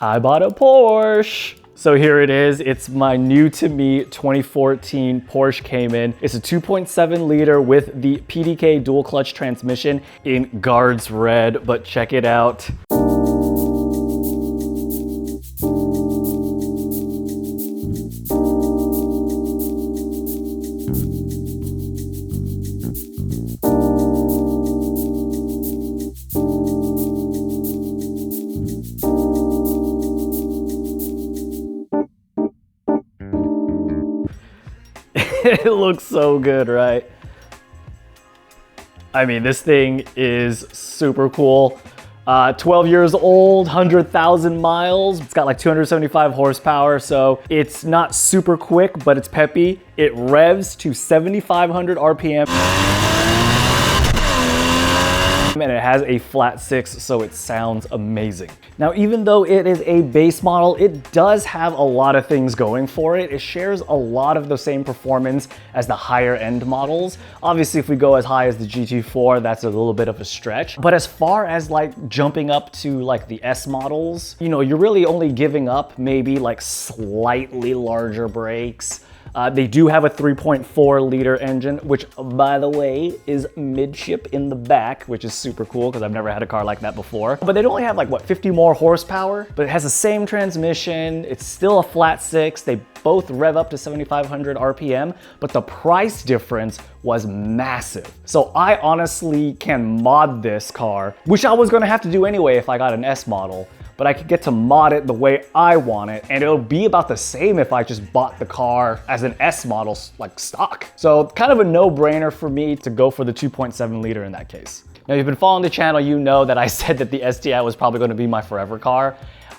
I bought a Porsche. So here it is. It's my new to me 2014 Porsche Cayman. It's a 2.7 liter with the PDK dual clutch transmission in Guards Red, but check it out. It looks so good, right? I mean, this thing is super cool. 12 years old, 100,000 miles. It's got like 275 horsepower, so it's not super quick, but it's peppy. It revs to 7,500 RPM. And it has a flat 6, so it sounds amazing. Now, even though it is a base model, it does have a lot of things going for it. It shares a lot of the same performance as the higher end models. Obviously, if we go as high as the GT4, that's a little bit of a stretch. But as far as like jumping up to like the S models, you know, you're really only giving up maybe like slightly larger brakes. They do have a 3.4 liter engine, which by the way is midship in the back, which is super cool because I've never had a car like that before. But they only have like what, 50 more horsepower, but it has the same transmission. It's still a flat 6. They both rev up to 7,500 RPM, but the price difference was massive. So I honestly can mod this car, which I was gonna have to do anyway if I got an S model. But I could get to mod it the way I want it, and it'll be about the same if I just bought the car as an S model, like stock. So kind of a no-brainer for me to go for the 2.7 liter in that case. Now, if you've been following the channel, you know that I said that the STI was probably gonna be my forever car.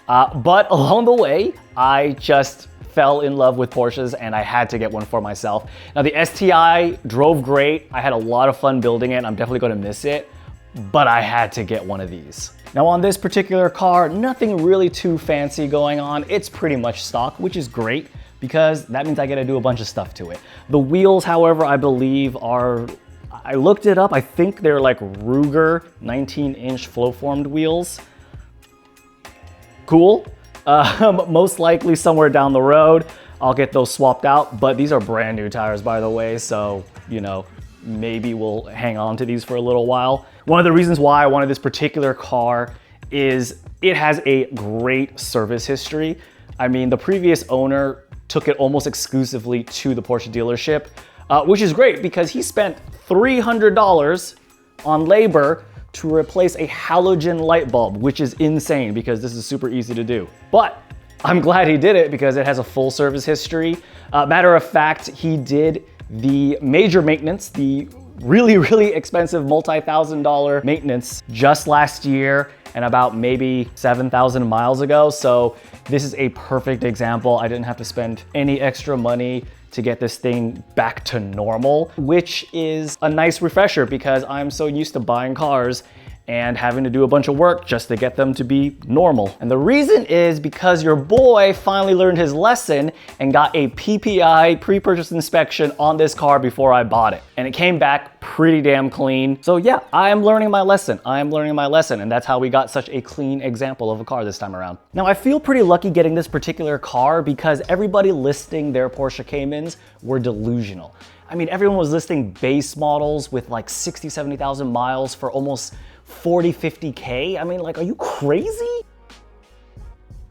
But along the way, I just fell in love with Porsches and I had to get one for myself. Now, the STI drove great. I had a lot of fun building it. I'm definitely gonna miss it, but I had to get one of these. Now on this particular car, nothing really too fancy going on. It's pretty much stock, which is great because that means I get to do a bunch of stuff to it. The wheels, however, I believe are, I looked it up, I think they're like Ruger 19-inch flow-formed wheels. Cool. Most likely somewhere down the road, I'll get those swapped out, but these are brand new tires, by the way, so, you know, maybe we'll hang on to these for a little while. One of the reasons why I wanted this particular car is it has a great service history. I mean, the previous owner took it almost exclusively to the Porsche dealership, which is great because he spent $300 on labor to replace a halogen light bulb, which is insane because this is super easy to do. But I'm glad he did it because it has a full service history. Matter of fact, he did the major maintenance, the really expensive multi-$1,000 maintenance just last year and about maybe 7,000 miles ago. So this is a perfect example. I didn't have to spend any extra money to get this thing back to normal, which is a nice refresher because I'm so used to buying cars and having to do a bunch of work just to get them to be normal. And the reason is because your boy finally learned his lesson and got a PPI pre-purchase inspection on this car before I bought it. And it came back pretty damn clean. So yeah, I am learning my lesson. I am learning my lesson. And that's how we got such a clean example of a car this time around. Now, I feel pretty lucky getting this particular car because everybody listing their Porsche Caymans were delusional. I mean, everyone was listing base models with like 60, 70,000 miles for almost 40, 50K. I mean, like, are you crazy?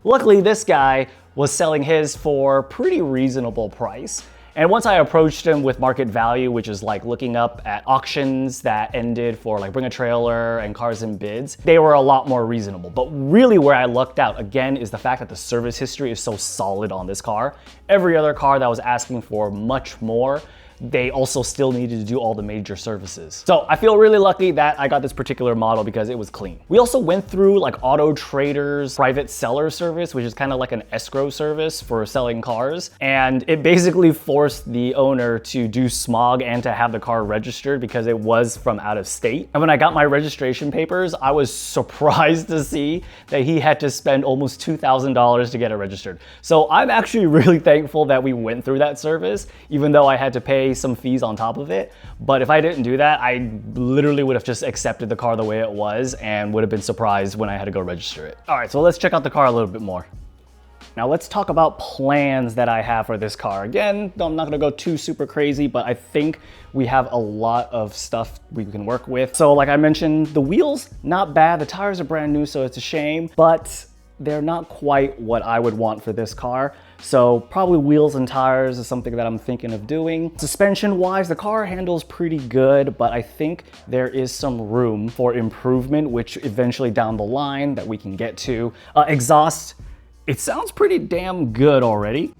Luckily, this guy was selling his for pretty reasonable price. And once I approached him with market value, which is like looking up at auctions that ended for like Bring a Trailer and Cars and Bids, they were a lot more reasonable. But really where I lucked out, again, is the fact that the service history is so solid on this car. Every other car that was asking for much more, they also still needed to do all the major services. So I feel really lucky that I got this particular model because it was clean. We also went through like Auto Trader's private seller service, which is kind of like an escrow service for selling cars. And it basically forced the owner to do smog and to have the car registered because it was from out of state. And when I got my registration papers, I was surprised to see that he had to spend almost $2,000 to get it registered. So I'm actually really thankful that we went through that service, even though I had to pay pay some fees on top of it. But if I didn't do that, I literally would have just accepted the car the way it was and would have been surprised when I had to go register it. All right, so let's check out the car a little bit more. Now let's talk about plans that I have for this car. Again, I'm not gonna go too super crazy, but I think we have a lot of stuff we can work with. So like I mentioned, the wheels, not bad. The tires are brand new, so it's a shame, but they're not quite what I would want for this car. So probably wheels and tires is something that I'm thinking of doing. Suspension wise, the car handles pretty good, but I think there is some room for improvement, which eventually down the line that we can get to. Exhaust, it sounds pretty damn good already.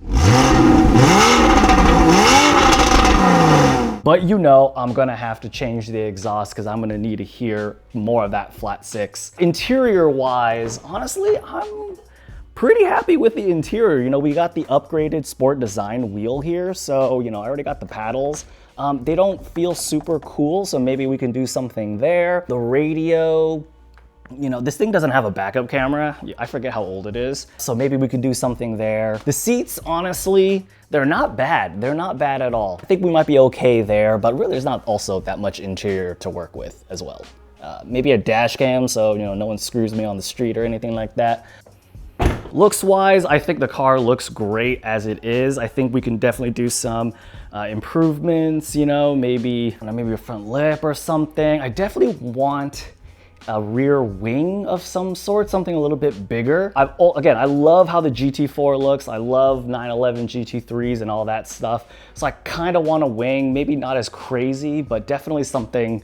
But you know, I'm gonna have to change the exhaust because I'm gonna need to hear more of that flat six. Interior wise, honestly, I'm pretty happy with the interior. You know, we got the upgraded sport design wheel here. So, you know, I already got the paddles. They don't feel super cool, so maybe we can do something there. The radio, you know, this thing doesn't have a backup camera. I forget how old it is. So maybe we could do something there. The seats, honestly, they're not bad. They're not bad at all. I think we might be okay there, but really there's not also that much interior to work with as well. Maybe a dash cam so, you know, no one screws me on the street or anything like that. Looks wise, I think the car looks great as it is. I think we can definitely do some improvements, you know, maybe a front lip or something. I definitely want a rear wing of some sort, something a little bit bigger. Again, I love how the GT4 looks. I love 911 GT3s and all that stuff. So I kind of want a wing, maybe not as crazy, but definitely something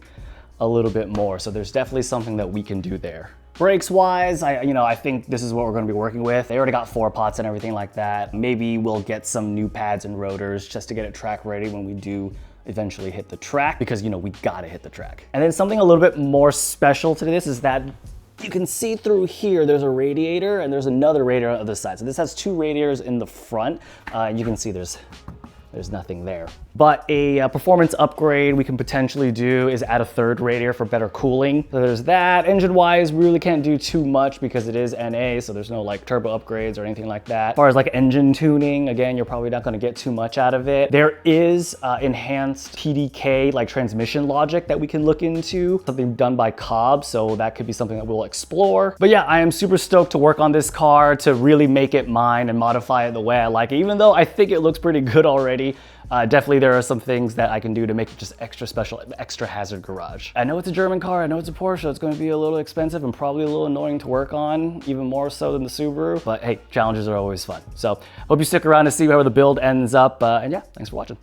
a little bit more. So there's definitely something that we can do there. Brakes wise, I think this is what we're gonna be working with. They already got 4-pots and everything like that. Maybe we'll get some new pads and rotors just to get it track ready when we do eventually hit the track, because you know we gotta hit the track. And then something a little bit more special to this is that you can see through here there's a radiator and there's another radiator on the other side. So this has 2 radiators in the front. You can see there's nothing there. But a performance upgrade we can potentially do is add a 3rd radiator for better cooling. So there's that. Engine-wise, we really can't do too much because it is NA, so there's no like turbo upgrades or anything like that. As far as like engine tuning, again, you're probably not gonna get too much out of it. There is enhanced PDK, like transmission logic that we can look into, something done by Cobb, so that could be something that we'll explore. But yeah, I am super stoked to work on this car, to really make it mine and modify it the way I like it, even though I think it looks pretty good already. Definitely there are some things that I can do to make it just extra special, extra hazard garage. I know it's a German car, I know it's a Porsche, it's gonna be a little expensive and probably a little annoying to work on, even more so than the Subaru, but hey, challenges are always fun. So hope you stick around to see how the build ends up, and yeah, thanks for watching.